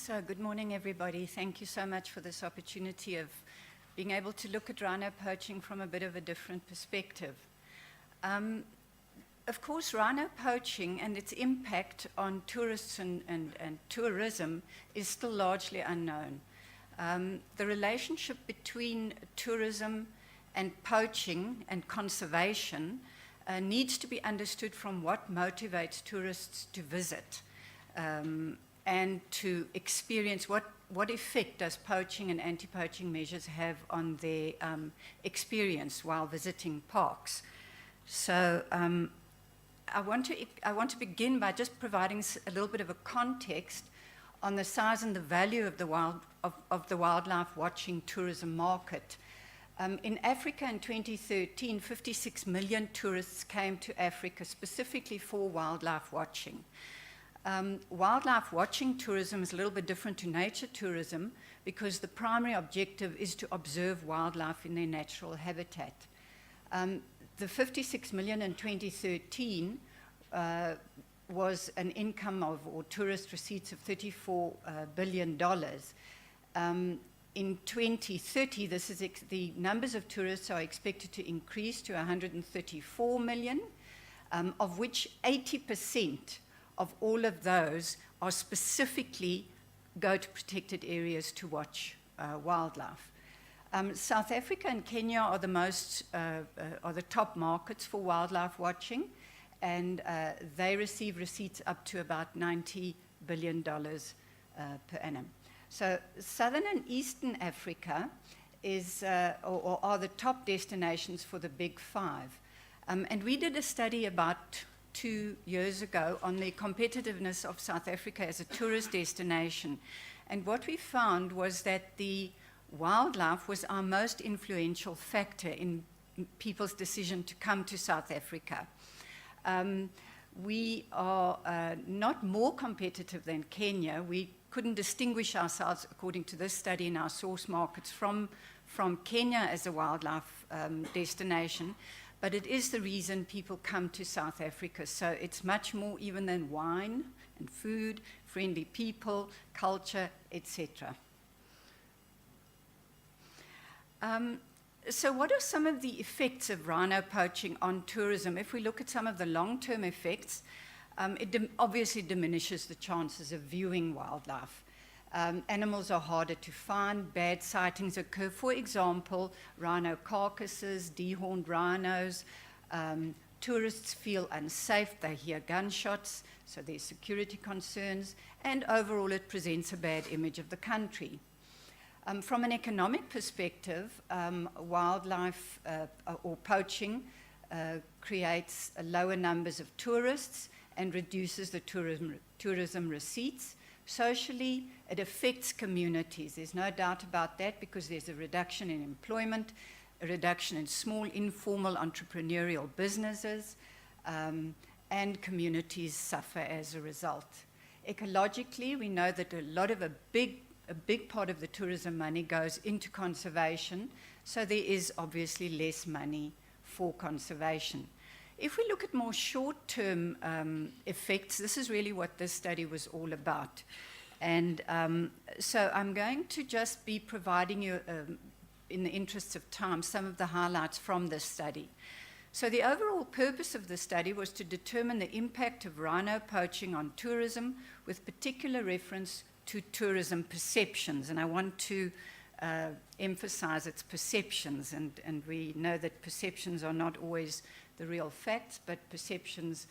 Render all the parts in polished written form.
So good morning, everybody. Thank you so much for this opportunity of being able to look at rhino poaching from a bit of a different perspective. Of course, rhino poaching and its impact on tourists and tourism is still largely unknown. The relationship between tourism and poaching and conservation needs to be understood from what motivates tourists to visit and to experience what effect does poaching and anti-poaching measures have on their experience while visiting parks. So I want to begin by just providing a little bit of a context on the size and the value of the wildlife watching tourism market. In Africa in 2013, 56 million tourists came to Africa specifically for wildlife watching. Wildlife watching tourism is a little bit different to nature tourism because the primary objective is to observe wildlife in their natural habitat. The 56 million in 2013 was an income or tourist receipts of $34 billion. In 2030, the numbers of tourists are expected to increase to 134 million, of which 80% of all of those are specifically go to protected areas to watch wildlife. South Africa and Kenya are the top markets for wildlife watching, and they receive receipts up to about $90 billion per annum. So Southern and Eastern Africa are the top destinations for the Big Five. And we did a study about 2 years ago on the competitiveness of South Africa as a tourist destination. And what we found was that the wildlife was our most influential factor in people's decision to come to South Africa. We are not more competitive than Kenya. We couldn't distinguish ourselves, according to this study, in our source markets from Kenya as a wildlife destination. But it is the reason people come to South Africa. So it's much more even than wine and food, friendly people, culture, etc. So what are some of the effects of rhino poaching on tourism? If we look at some of the long-term effects, it obviously diminishes the chances of viewing wildlife. Animals are harder to find, bad sightings occur. For example, rhino carcasses, dehorned rhinos. Tourists feel unsafe, they hear gunshots, so there's security concerns, and overall it presents a bad image of the country. From an economic perspective, wildlife or poaching creates lower numbers of tourists and reduces the tourism receipts. Socially, it affects communities. There's no doubt about that because there's a reduction in employment, a reduction in small informal entrepreneurial businesses, and communities suffer as a result. Ecologically, we know that a big part of the tourism money goes into conservation, so there is obviously less money for conservation. If we look at more short-term effects, this is really what this study was all about. And so I'm going to just be providing you, in the interests of time, some of the highlights from this study. So the overall purpose of the study was to determine the impact of rhino poaching on tourism with particular reference to tourism perceptions. And I want to emphasize its perceptions. And we know that perceptions are not always the real facts, but perceptions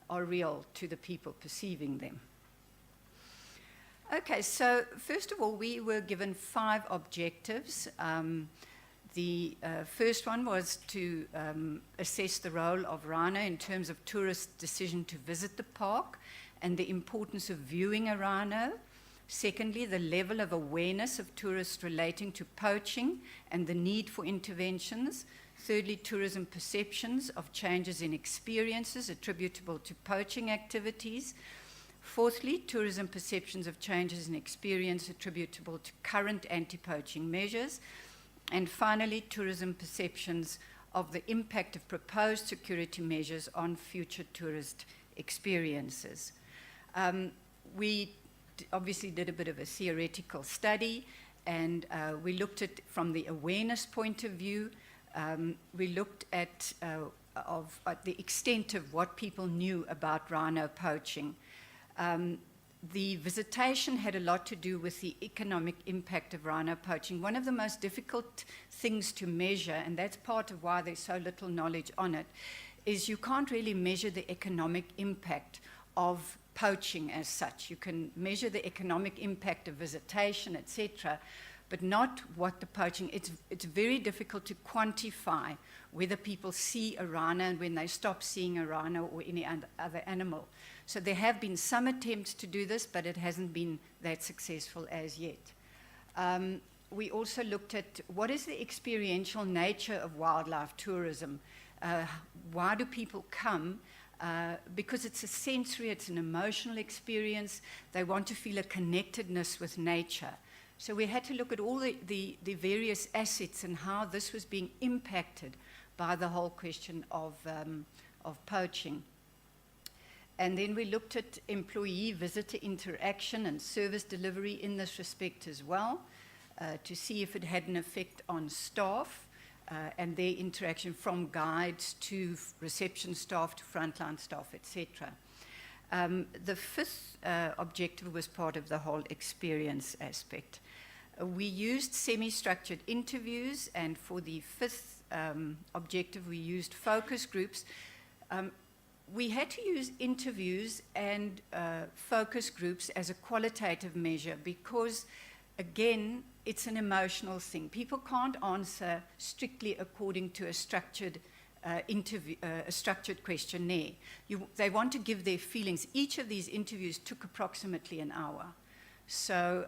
are real to the people perceiving them. Okay, so first of all, we were given 5 objectives. The first one was to assess the role of rhino in terms of tourists' decision to visit the park and the importance of viewing a rhino. Secondly, the level of awareness of tourists relating to poaching and the need for interventions. Thirdly, tourism perceptions of changes in experiences attributable to poaching activities. Fourthly, tourism perceptions of changes in experience attributable to current anti-poaching measures. And finally, tourism perceptions of the impact of proposed security measures on future tourist experiences. We obviously did a bit of a theoretical study, and we looked at from the awareness point of view. We looked at the extent of what people knew about rhino poaching. The visitation had a lot to do with the economic impact of rhino poaching. One of the most difficult things to measure, and that's part of why there's so little knowledge on it, is you can't really measure the economic impact of poaching as such. You can measure the economic impact of visitation, etc., but not what the poaching. It's very difficult to quantify whether people see a rhino and when they stop seeing a rhino or any other animal. So there have been some attempts to do this, but it hasn't been that successful as yet. We also looked at what is the experiential nature of wildlife tourism. Why do people come? Because it's a sensory, it's an emotional experience. They want to feel a connectedness with nature. So we had to look at all the various assets and how this was being impacted by the whole question of poaching. And then we looked at employee-visitor interaction and service delivery in this respect as well, to see if it had an effect on staff and their interaction from guides to reception staff to frontline staff, etc. The fifth objective was part of the whole experience aspect. We used semi-structured interviews, and for the fifth objective, we used focus groups. We had to use interviews and focus groups as a qualitative measure because, again, it's an emotional thing. People can't answer strictly according to a structured a structured questionnaire. They want to give their feelings. Each of these interviews took approximately an hour. So,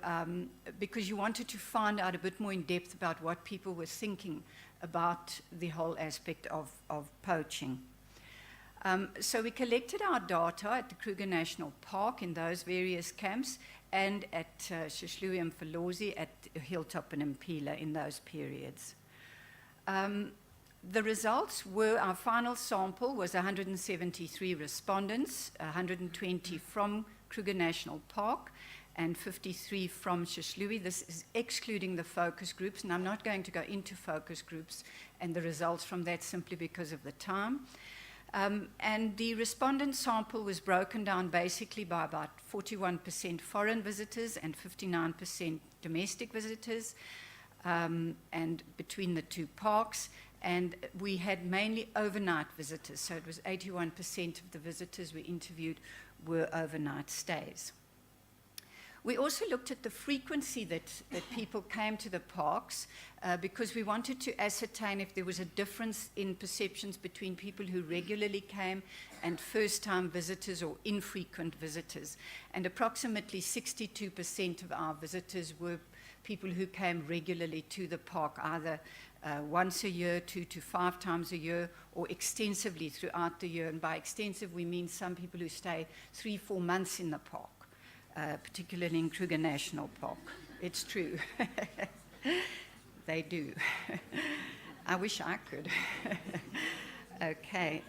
because you wanted to find out a bit more in depth about what people were thinking about the whole aspect of poaching. So we collected our data at the Kruger National Park in those various camps and at Shishlui and Mfolozi at Hilltop and Impila in those periods. The results were, our final sample was 173 respondents, 120 from Kruger National Park and 53 from Shishlui. This is excluding the focus groups, and I'm not going to go into focus groups and the results from that simply because of the time. And the respondent sample was broken down basically by about 41% foreign visitors and 59% domestic visitors, and between the two parks. And we had mainly overnight visitors, so it was 81% of the visitors we interviewed were overnight stays. We also looked at the frequency that people came to the parks because we wanted to ascertain if there was a difference in perceptions between people who regularly came and first-time visitors or infrequent visitors. And approximately 62% of our visitors were people who came regularly to the park, either once a year, 2 to 5 times a year, or extensively throughout the year. And by extensive, we mean some people who stay 3-4 months in the park. Particularly in Kruger National Park. It's true. They do. I wish I could. Okay.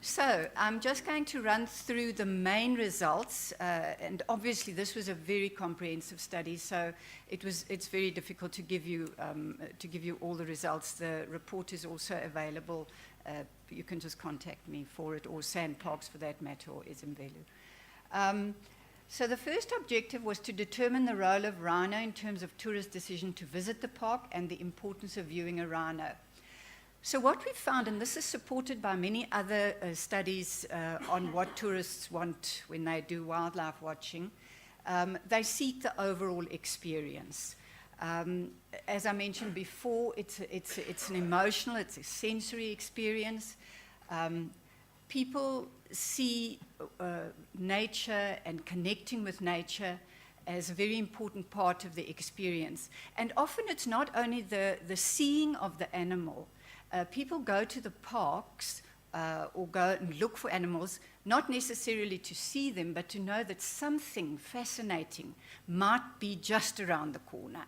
So I'm just going to run through the main results. And obviously, this was a very comprehensive study, so it's very difficult to give you all the results. The report is also available. You can just contact me for it, or Sandparks for that matter, or Izimvelu. So the first objective was to determine the role of rhino in terms of tourist decision to visit the park and the importance of viewing a rhino. So what we found, and this is supported by many other studies on what tourists want when they do wildlife watching, they seek the overall experience. As I mentioned before, it's an emotional, it's a sensory experience. People see nature and connecting with nature as a very important part of the experience. And often it's not only the seeing of the animal. People go to the parks or go and look for animals, not necessarily to see them, but to know that something fascinating might be just around the corner.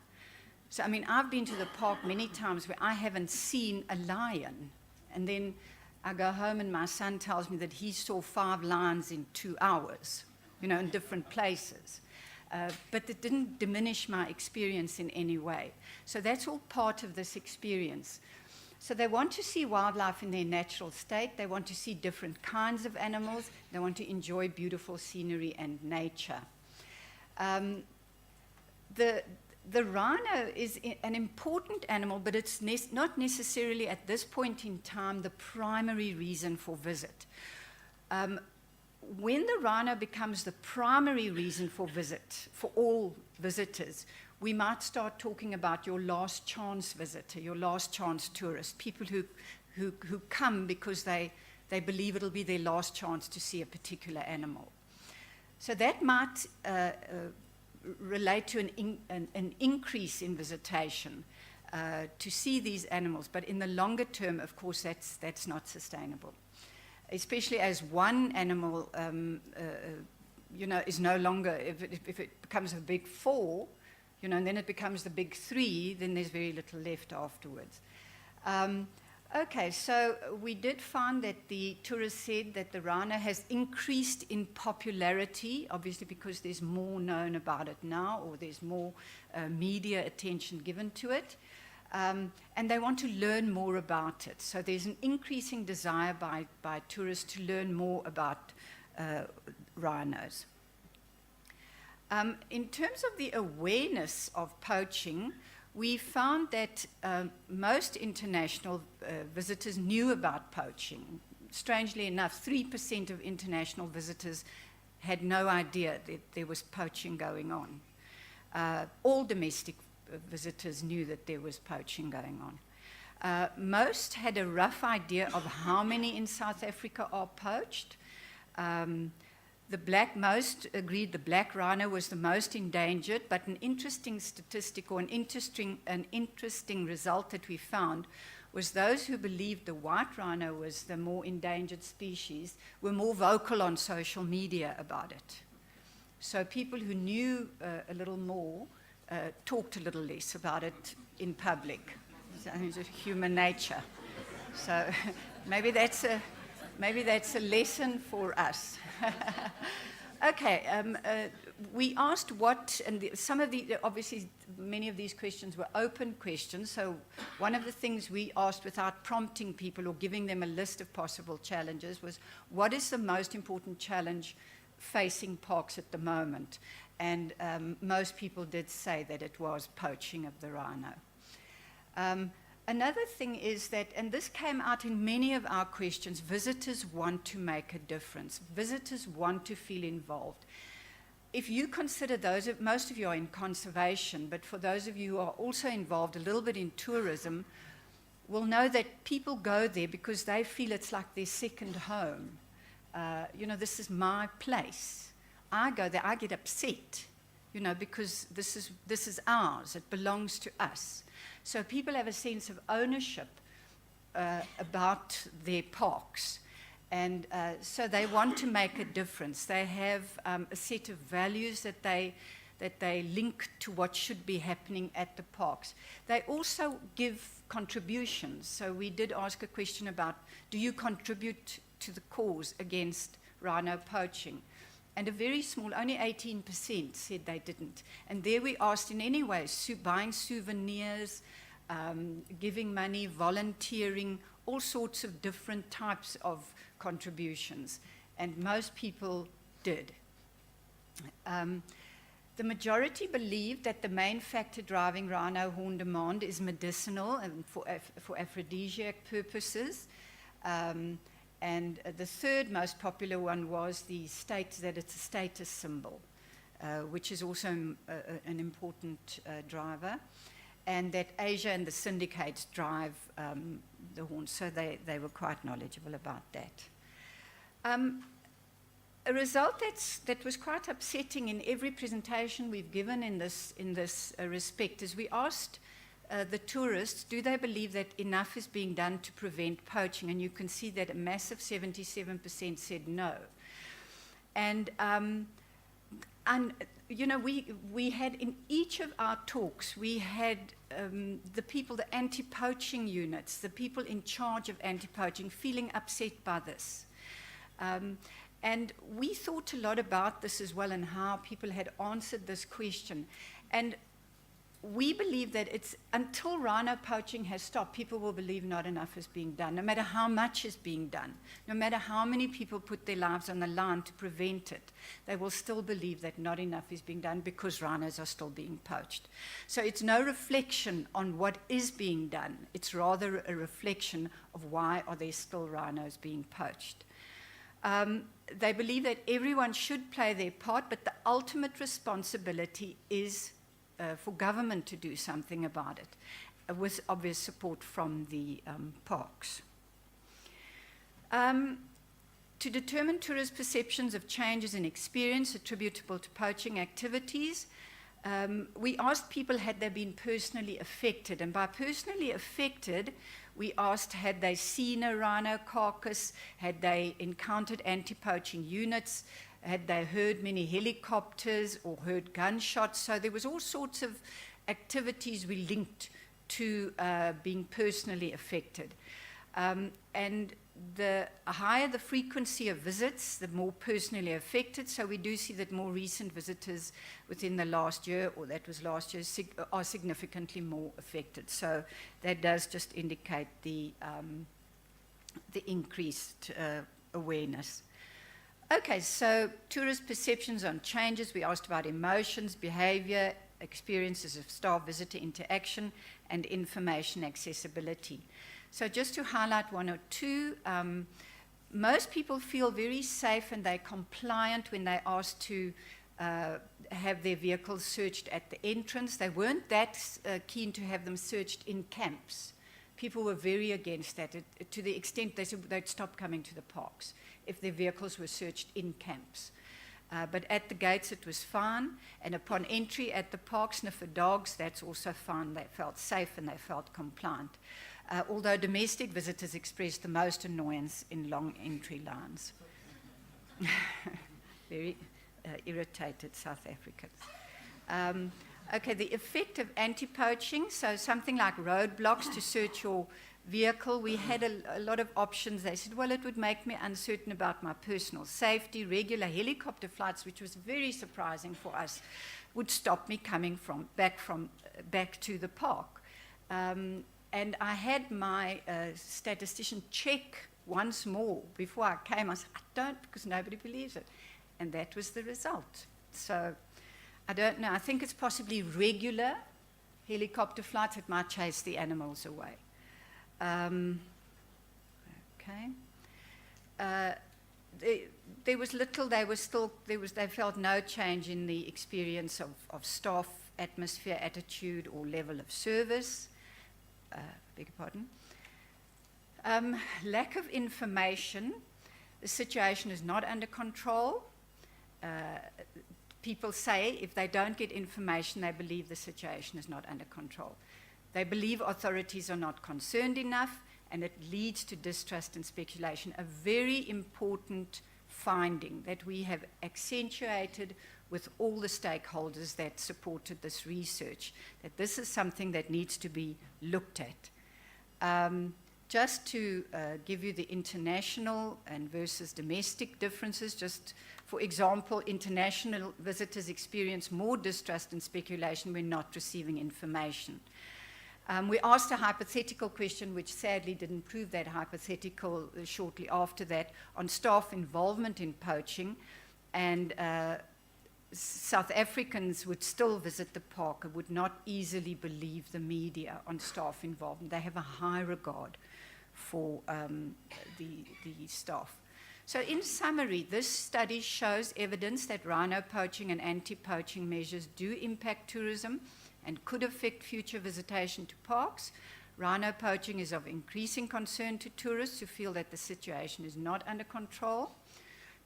So, I mean, I've been to the park many times where I haven't seen a lion, and then I go home and my son tells me that he saw 5 lions in 2 hours, in different places. but it didn't diminish my experience in any way. So that's all part of this experience. So they want to see wildlife in their natural state. They want to see different kinds of animals. They want to enjoy beautiful scenery and nature. The rhino is an important animal, but it's not necessarily at this point in time the primary reason for visit. When the rhino becomes the primary reason for visit for all visitors, we might start talking about your last chance visitor, your last chance tourist, people who come because they believe it'll be their last chance to see a particular animal. So that might relate to an increase in visitation to see these animals, but in the longer term, of course, that's not sustainable. Especially as one animal, is no longer, if it becomes a big 4, and then it becomes the big 3, then there's very little left afterwards. Okay, so we did find that the tourists said that the rhino has increased in popularity, obviously because there's more known about it now, or there's more media attention given to it. And they want to learn more about it. So there's an increasing desire by tourists to learn more about rhinos. In terms of the awareness of poaching, we found that most international visitors knew about poaching. Strangely enough, 3% of international visitors had no idea that there was poaching going on. All domestic visitors knew that there was poaching going on. Most had a rough idea of how many in South Africa are poached. Most agreed the black rhino was the most endangered, but an interesting statistic or an interesting result that we found was those who believed the white rhino was the more endangered species were more vocal on social media about it. So people who knew a little more talked a little less about it in public. It's human nature. So maybe that's a lesson for us. Okay, we asked obviously many of these questions were open questions, so one of the things we asked without prompting people or giving them a list of possible challenges was, what is the most important challenge facing parks at the moment? And most people did say that it was poaching of the rhino. Another thing is that, and this came out in many of our questions, visitors want to make a difference. Visitors want to feel involved. If you consider most of you are in conservation, but for those of you who are also involved a little bit in tourism, will know that people go there because they feel it's like their second home. This is my place. I go there, I get upset, because this is ours, it belongs to us. So people have a sense of ownership about their parks. And so they want to make a difference. They have a set of values that they link to what should be happening at the parks. They also give contributions. So we did ask a question about, do you contribute to the cause against rhino poaching? And a very small, only 18% said they didn't. And there we asked in any way, buying souvenirs, giving money, volunteering, all sorts of different types of contributions. And most people did. The majority believed that the main factor driving rhino horn demand is medicinal and for aphrodisiac purposes. And the third most popular one was that it's a status symbol, which is also an important driver, and that Asia and the syndicates drive the horns, so they were quite knowledgeable about that. A result that was quite upsetting in every presentation we've given in this respect is we asked the tourists, do they believe that enough is being done to prevent poaching? And you can see that a massive 77% said no. And we had in each of our talks, we had the people, the anti-poaching units, the people in charge of anti-poaching feeling upset by this. And we thought a lot about this as well and how people had answered this question. And we believe that it's until rhino poaching has stopped, people will believe not enough is being done, no matter how much is being done, no matter how many people put their lives on the line to prevent it. They will still believe that not enough is being done because rhinos are still being poached. So it's no reflection on what is being done. It's rather a reflection of why are there still rhinos being poached. They believe that everyone should play their part, but the ultimate responsibility is for government to do something about it, with obvious support from the parks. To determine tourist perceptions of changes in experience attributable to poaching activities, we asked people had they been personally affected, and by personally affected, we asked had they seen a rhino carcass, had they encountered anti-poaching units, had they heard many helicopters or heard gunshots. So there was all sorts of activities we linked to being personally affected. And the higher the frequency of visits, the more personally affected. So we do see that more recent visitors within the last year, or that was last year, are significantly more affected. So that does just indicate the increased awareness. Okay, so tourist perceptions on changes. We asked about emotions, behavior, experiences of staff-visitor interaction, and information accessibility. So just to highlight one or two, most people feel very safe and they're compliant when they're asked to have their vehicles searched at the entrance. They weren't that keen to have them searched in camps. People were very against that, to the extent they said they'd stop coming to the parks if their vehicles were searched in camps. But at the gates it was fine, and upon entry at the park, sniffer dogs, that's also fine. They felt safe and they felt compliant. Although domestic visitors expressed the most annoyance in long entry lines. Very irritated South Africans. Okay, the effect of anti-poaching, so something like roadblocks to search your vehicle. We had a lot of options. They said, well, it would make me uncertain about my personal safety. Regular helicopter flights, which was very surprising for us, would stop me coming back to the park. And I had my statistician check once more before I came. I said, I don't, because nobody believes it. And that was the result. So I don't know. I think it's possibly regular helicopter flights that might chase the animals away. Okay. There was little, they felt no change in the experience of staff, atmosphere, attitude, or level of service. Beg your pardon. Lack of information. The situation is not under control. People say if they don't get information, they believe the situation is not under control. They believe authorities are not concerned enough, and it leads to distrust and speculation. A very important finding that we have accentuated with all the stakeholders that supported this research, that this is something that needs to be looked at. Just to give you the international and versus domestic differences, just for example, international visitors experience more distrust and speculation when not receiving information. We asked a hypothetical question, which sadly didn't prove that hypothetical shortly after that, on staff involvement in poaching, and South Africans would still visit the park and would not easily believe the media on staff involvement. They have a high regard for the staff. So in summary, this study shows evidence that rhino poaching and anti-poaching measures do impact tourism and could affect future visitation to parks. Rhino poaching is of increasing concern to tourists who feel that the situation is not under control.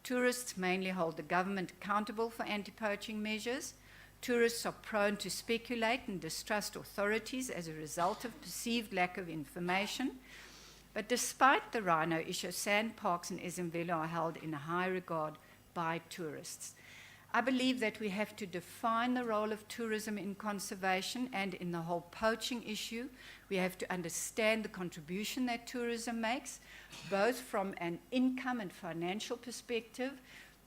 Tourists mainly hold the government accountable for anti-poaching measures. Tourists are prone to speculate and distrust authorities as a result of perceived lack of information. But despite the rhino issue, sand parks in Ezemvelo are held in high regard by tourists. I believe that we have to define the role of tourism in conservation and in the whole poaching issue. We have to understand the contribution that tourism makes, both from an income and financial perspective,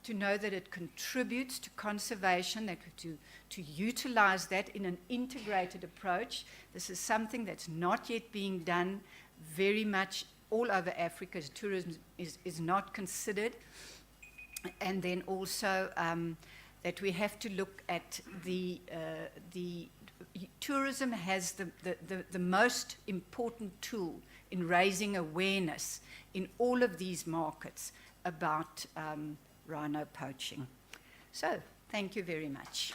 to know that it contributes to conservation, that to utilize that in an integrated approach. This is something that's not yet being done very much all over Africa. Tourism is not considered. And then also that we have to look at the tourism has the most important tool in raising awareness in all of these markets about rhino poaching. So, thank you very much.